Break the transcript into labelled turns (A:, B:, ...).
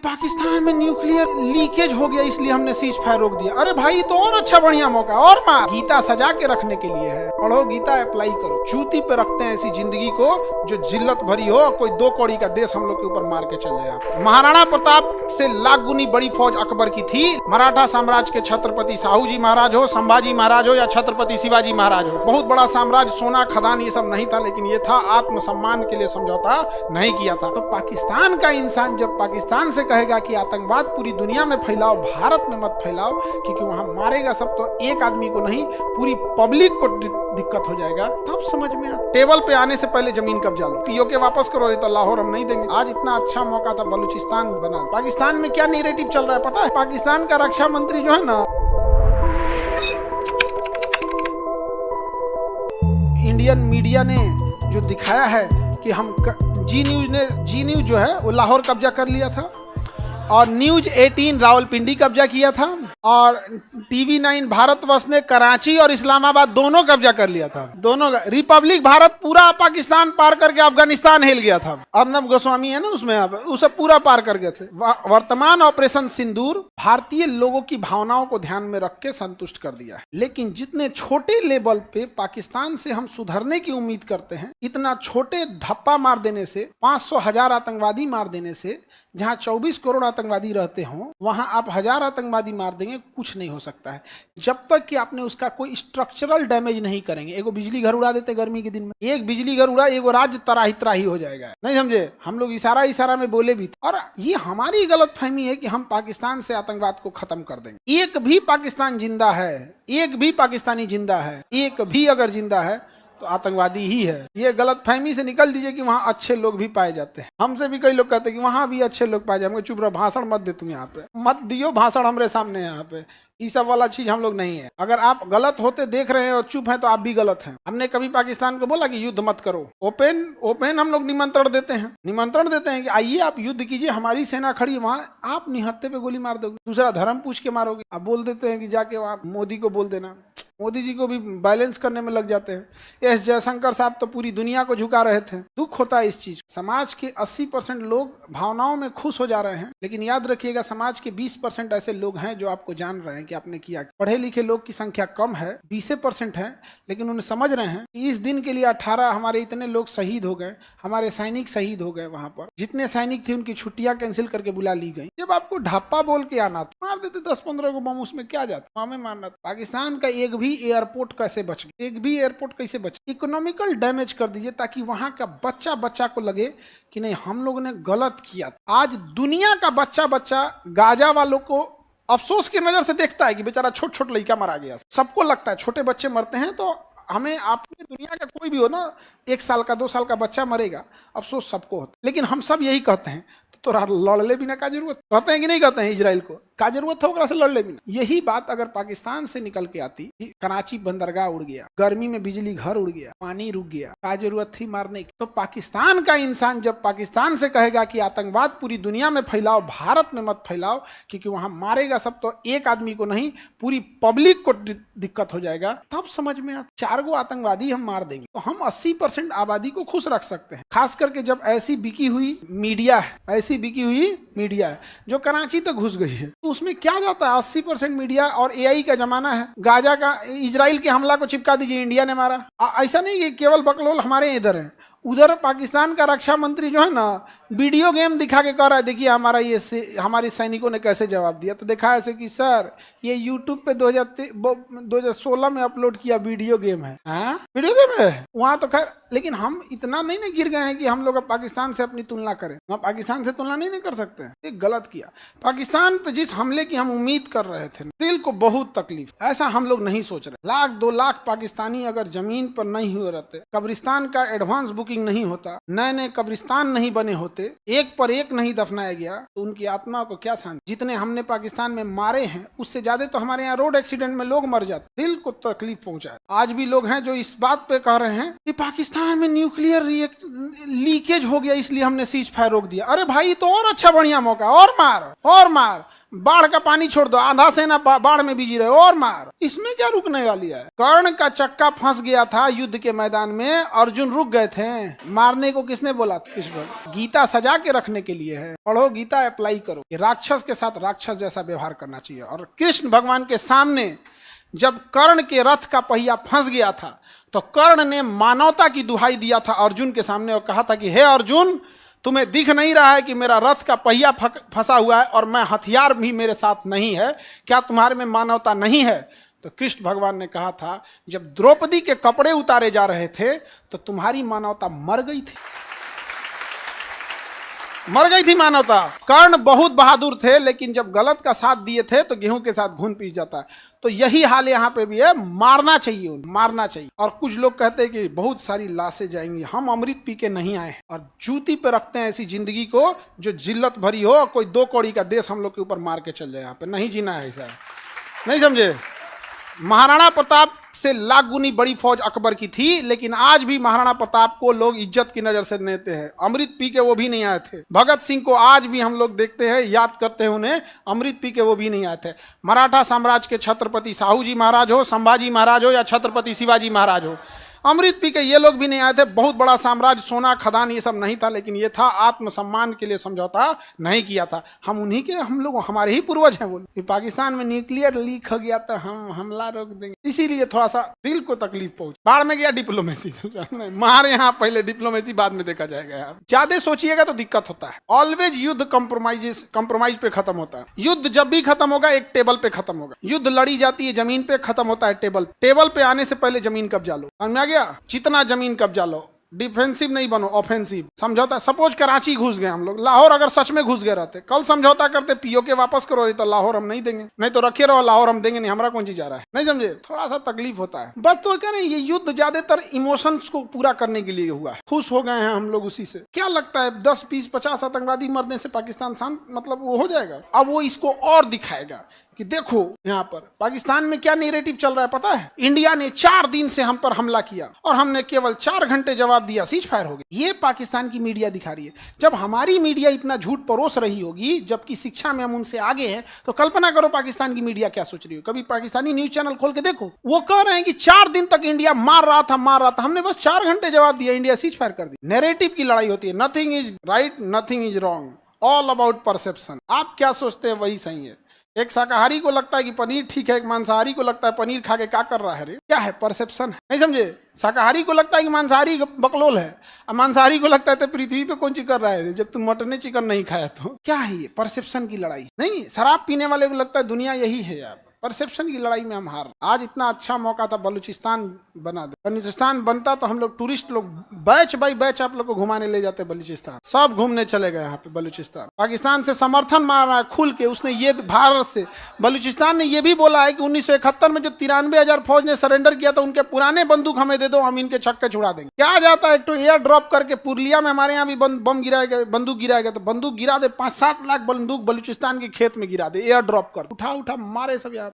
A: पाकिस्तान में nuclear leakage हो गया इसलिए हमने सीज फायर रोक दिया। अरे भाई तो और अच्छा बढ़िया मौका और मार। गीता सजा के रखने के लिए है, पढ़ो गीता, अप्लाई करो। जूती पे रखते हैं ऐसी जिंदगी को जो जिल्लत भरी हो, कोई 2 कौड़ी का देश हम लोग के ऊपर मार के चल जाए। महाराणा प्रताप से लाख गुनी बड़ी फौज अकबर की थी। मराठा साम्राज्य के छत्रपति साहू जी महाराज हो, संभाजी महाराज हो या छत्रपति शिवाजी महाराज हो, बहुत बड़ा साम्राज्य, सोना खदान ये सब नहीं था, लेकिन ये था आत्मसम्मान के लिए समझौता नहीं किया था। तो पाकिस्तान का इंसान जब पाकिस्तान से कहेगा कि आतंकवाद पूरी दुनिया में फैलाओ, भारत में मत फैलाओ क्योंकि वहां मारेगा सब, तो एक आदमी को नहीं पूरी पब्लिक को दिक्कत हो जाएगा, तब समझ में आता। टेबल पे आने से पहले जमीन कब्जा लो, पीओके वापस करो, तो लाहौर हम नहीं देंगे। आज इतना अच्छा मौका था, बलूचिस्तान बना। पाकिस्तान में क्या नैरेटिव चल रहा है पता है? पाकिस्तान का रक्षा मंत्री जो है ना, इंडियन मीडिया ने जो दिखाया है कि हम जी न्यूज जो है वो लाहौर कब्जा कर लिया था, और न्यूज 18 रावलपिंडी कब्जा किया था, और टीवी 9 भारतवर्ष ने कराची और इस्लामाबाद दोनों कब्जा कर लिया था। दोनों रिपब्लिक भारत पूरा पाकिस्तान पार करके अफगानिस्तान हिल गया था। अर्नब गोस्वामी है ना उसमें, उसे पूरा पार कर गए थे। वर्तमान ऑपरेशन सिंदूर भारतीय लोगों की भावनाओं को ध्यान में रख के संतुष्ट कर दिया है, लेकिन जितने छोटे लेवल पे पाकिस्तान से हम सुधरने की उम्मीद करते हैं, इतना छोटे धप्पा मार देने से, 500,000 आतंकवादी मार देने से, जहां 24 करोड़ आतंकवादी रहते हों वहां आप 1000 आतंकवादी मार देंगे, कुछ नहीं हो सकता है जब तक कि आपने उसका कोई स्ट्रक्चरल डैमेज नहीं करेंगे। एगो बिजली घर उड़ा देते गर्मी के दिन में, एक बिजली घर उड़ा, एगो राज्य तराही तराही हो जाएगा। नहीं समझे? हम लोग इशारा में बोले भी थे, और ये हमारी गलतफहमी है कि हम पाकिस्तान से आतंकवाद को खत्म कर देंगे। एक भी पाकिस्तान जिंदा है, एक भी पाकिस्तानी जिंदा है, एक भी अगर जिंदा है तो आतंकवादी ही है। ये गलतफहमी से निकल दीजिए कि वहाँ अच्छे लोग भी पाए जाते हैं। हमसे भी कई लोग कहते हैं कि वहाँ भी अच्छे लोग पाए जाएंगे। चुप रहो, भाषण मत दे, तुम यहाँ पे मत दियो भाषण हमरे सामने। यहाँ पे ये सब वाला चीज हम लोग नहीं है। अगर आप गलत होते देख रहे हैं और चुप हैं तो आप भी गलत हैं। हमने कभी पाकिस्तान को बोला कि युद्ध मत करो? ओपन हम लोग निमंत्रण देते हैं कि आइए आप युद्ध कीजिए, हमारी सेना खड़ी है वहाँ, आप निहत्थे पे गोली मार दोगे, दूसरा धर्म पूछ के मारोगे। आप बोल देते हैं कि जाके आप मोदी को बोल देना, मोदी जी को भी बैलेंस करने में लग जाते हैं। एस जयशंकर साहब तो पूरी दुनिया को झुका रहे थे। दुख होता है इस चीज। समाज के 80% लोग भावनाओं में खुश हो जा रहे हैं, लेकिन याद रखिएगा समाज के 20% ऐसे लोग हैं जो आपको जान रहे हैं कि आपने किया। पढ़े लिखे लोग की संख्या कम है, 20% है, लेकिन उन्हें समझ रहे हैं कि इस दिन के लिए 18 हमारे इतने लोग शहीद हो गए, हमारे सैनिक शहीद हो गए। वहां पर जितने सैनिक थे उनकी छुट्टियां कैंसिल करके बुला ली गई। जब आपको ढप्पा बोल के आना था, मार देते 10-15 को बम, उसमें क्या जाता? हमें मारना था। पाकिस्तान का एक भी एयरपोर्ट कैसे बच गया? एक भी एयरपोर्ट कैसे बच? इकोनॉमिकल डैमेज कर दीजिए ताकि वहां का बच्चा को लगे कि नहीं हम लोगों ने गलत किया। आज दुनिया का बच्चा गाजा वालों को अफसोस की नजर से देखता है कि बेचारा छोट लड़का मारा गया। सबको लगता है छोटे बच्चे मरते हैं तो हमें, आपने दुनिया का कोई भी हो ना, 1 साल का 2 साल का बच्चा मरेगा, अफसोस सबको होता है। लेकिन हम सब यही कहते हैं तो लड़ले बिना का जरूरत, कहते हैं कि नहीं कहते हैं? इजराइल को का जरूरत होगा से लड़ले बिना। यही बात अगर पाकिस्तान से निकल के आती, कराची बंदरगाह उड़ गया, गर्मी में बिजली घर उड़ गया, पानी रुक गया, का जरूरत थी मारने की? तो पाकिस्तान का इंसान जब पाकिस्तान से कहेगा कि आतंकवाद पूरी दुनिया में फैलाओ, भारत में मत फैलाओ क्योंकि वहां मारेगा सब, तो एक आदमी को नहीं पूरी पब्लिक को दिक्कत हो जाएगा, तब समझ में आता। 4 गो आतंकवादी हम मार देंगे तो हम 80% आबादी को खुश रख सकते हैं। खास करके जब ऐसी बिकी हुई मीडिया है जो कराची तक घुस गई है, तो उसमें क्या जाता है? 80% मीडिया और एआई का जमाना है। गाजा का इजराइल के हमला को चिपका दीजिए, इंडिया ने मारा। ऐसा नहीं कि केवल बकलोल हमारे इधर है, उधर पाकिस्तान का रक्षा मंत्री जो है ना, वीडियो गेम दिखा के कह रहा है देखिए हमारे सैनिकों ने कैसे जवाब दिया। तो देखा ऐसे कि सर ये यूट्यूब पे 2016 में अपलोड किया वीडियो गेम है। वीडियो गेम है वहां तो खैर, लेकिन हम इतना नहीं ना गिर गए हैं कि हम लोग पाकिस्तान से अपनी तुलना करें। हम पाकिस्तान से तुलना नहीं कर सकते हैं, ये गलत किया। पाकिस्तान पे जिस हमले की हम उम्मीद कर रहे थे, दिल को बहुत तकलीफ। ऐसा हम लोग नहीं सोच रहे। 1-2 लाख पाकिस्तानी अगर जमीन पर नहीं हुए रहते, कब्रिस्तान का एडवांस बुकिंग नहीं होता, नए कब्रिस्तान नहीं बने होते, एक पर एक नहीं दफनाया गया, तो उनकी आत्मा को क्या शांति। जितने हमने पाकिस्तान में मारे हैं उससे ज्यादा तो हमारे यहाँ रोड एक्सीडेंट में लोग मर जाते, दिल को तकलीफ पहुंचा है। आज भी लोग हैं जो इस बात पे कह रहे हैं कि पाकिस्तान में न्यूक्लियर लीकेज हो गया इसलिए हमने सीज फायर रोक दिया। अरे भाई तो और अच्छा बढ़िया मौका, और मार बाढ़ का पानी छोड़ दो, आधा सेना बाढ़ में बिजी रहे और मार, इसमें क्या रुकने वाली है। कर्ण का चक्का फंस गया था युद्ध के मैदान में, अर्जुन रुक गए थे। मारने को किसने बोला? कृष्ण। गीता सजा के रखने के लिए है, पढ़ो गीता, अप्लाई करो। राक्षस के साथ राक्षस जैसा व्यवहार करना चाहिए। और कृष्ण भगवान के सामने जब कर्ण के रथ का पहिया फंस गया था तो कर्ण ने मानवता की दुहाई दिया था अर्जुन के सामने और कहा था कि हे अर्जुन, तुम्हें दिख नहीं रहा है कि मेरा रथ का पहिया फंसा हुआ है और मैं हथियार भी मेरे साथ नहीं है, क्या तुम्हारे में मानवता नहीं है? तो कृष्ण भगवान ने कहा था, जब द्रौपदी के कपड़े उतारे जा रहे थे तो तुम्हारी मानवता मर गई थी, मर गई थी मानवता। कर्ण बहुत बहादुर थे, लेकिन जब गलत का साथ दिए थे तो गेहूं के साथ घुन पी जाता है। तो यही हाल यहाँ पे भी है, मारना चाहिए उन्हें, मारना चाहिए। और कुछ लोग कहते हैं कि बहुत सारी लाशें जाएंगी, हम अमृत पी के नहीं आए और जूती पे रखते हैं ऐसी जिंदगी को जो जिल्लत भरी हो, कोई 2 कौड़ी का देश हम लोग के ऊपर मार के चल जाए। यहाँ पे नहीं जीना है ऐसा, नहीं समझे। महाराणा प्रताप से लाख गुनी बड़ी फौज अकबर की थी, लेकिन आज भी महाराणा प्रताप को लोग इज्जत की नजर से लेते हैं। अमृत पी के वो भी नहीं आए थे। भगत सिंह को आज भी हम लोग देखते हैं, याद करते हैं उन्हें, अमृत पी के वो भी नहीं आए थे। मराठा साम्राज्य के छत्रपति साहू जी महाराज हो, संभाजी महाराज हो या छत्रपति शिवाजी महाराज हो, अमृत पी के ये लोग भी नहीं आए थे। बहुत बड़ा साम्राज्य, सोना खदान ये सब नहीं था, लेकिन ये था आत्मसम्मान के लिए समझौता नहीं किया था। हम उन्हीं के, हम लोग हमारे ही पूर्वज हैं। बोले पाकिस्तान में न्यूक्लियर लीक हो गया तो हम हमला रोक देंगे, इसीलिए थोड़ा सा दिल को तकलीफ पहुंची। बाढ़ में गया डिप्लोमेसी, हमारे यहाँ पहले डिप्लोमेसी बाद में देखा जाएगा। ज्यादा सोचिएगा तो दिक्कत होता है। ऑलवेज युद्ध कंप्रोमाइज पे खत्म होता है। युद्ध जब भी खत्म होगा एक टेबल पे खत्म होगा। युद्ध लड़ी जाती है जमीन पे, खत्म होता है टेबल पे आने से पहले जमीन कब्जा लो, समझ गया। जितना जमीन कब्जा लो, डिफेंसिव नहीं बनो, ऑफेंसिव। समझौता, सपोज कराची घुस गए हम लोग, लाहौर अगर सच में घुस गए रहते, कल समझौता करते, पीओके वापस करो, तो लाहौर हम नहीं देंगे, नहीं तो रखे रहो, लाहौर हम देंगे नहीं, हमारा कौन चीज जा रहा है, नहीं समझे। थोड़ा सा तकलीफ होता है बस। तो कह रहे हैं ये युद्ध ज्यादातर इमोशंस को पूरा करने के लिए हुआ है। खुश हो गए हैं हम लोग उसी से। क्या लगता है 10, 20, 50 आतंकवादी मरने से पाकिस्तान शांत, मतलब वो हो जाएगा? अब वो इसको और दिखाएगा कि देखो यहाँ पर पाकिस्तान में क्या नैरेटिव चल रहा है पता है। इंडिया ने 4 दिन से हम पर हमला किया और हमने केवल 4 घंटे जवाब दिया, सीज फायर हो गई। ये पाकिस्तान की मीडिया दिखा रही है। जब हमारी मीडिया इतना झूठ परोस रही होगी, जबकि शिक्षा में हम उनसे आगे हैं, तो कल्पना करो पाकिस्तान की मीडिया क्या सोच रही हो। कभी पाकिस्तानी न्यूज चैनल खोल के देखो, वो कह रहे हैं कि 4 दिन तक इंडिया मार रहा था, हमने बस 4 घंटे जवाब दिया, इंडिया सीज फायर कर दी। नैरेटिव की लड़ाई होती है। Nothing is right, nothing is wrong, all about perception. आप क्या सोचते हैं वही सही है। एक शाकाहारी को लगता है कि पनीर ठीक है, एक मांसाहारी को लगता है पनीर खा के क्या कर रहा है रे, क्या है, परसेप्शन है, नहीं समझे। शाकाहारी को लगता है कि मांसाहारी बकलोल है, और मांसाहारी को लगता है तो पृथ्वी पे कौन चीज कर रहा है रे, जब तुम मटन चिकन नहीं खाया तो। क्या है ये, परसेप्शन की लड़ाई। नहीं, शराब पीने वाले को लगता है दुनिया यही है यार। परसेप्शन की लड़ाई में हम हार। आज इतना अच्छा मौका था बलूचिस्तान बना दे। बलूचिस्तान बनता तो हम लोग टूरिस्ट लोग बैच बाई बैच आप लोग को घुमाने ले जाते बलूचिस्तान, सब घूमने चले गए यहाँ पे बलूचिस्तान। पाकिस्तान से समर्थन मार रहा है खुल के उसने, ये भारत से। बलूचिस्तान ने ये भी बोला है कि 1971 में जो 93,000 फौज ने सरेंडर किया था, उनके पुराने बंदूक हमें दे दो, हम इनके छक्के छुड़ा देंगे। क्या जाता है, एक तो एयर ड्रॉप करके पुरलिया में हमारे यहाँ भी बम गिराएगा, बंदूक गिराएगा, तो बंदूक गिरा दे, 5-7 लाख बंदूक बलूचिस्तान के खेत में गिरा दे, एयर ड्रॉप कर, उठा मारे सब यहाँ।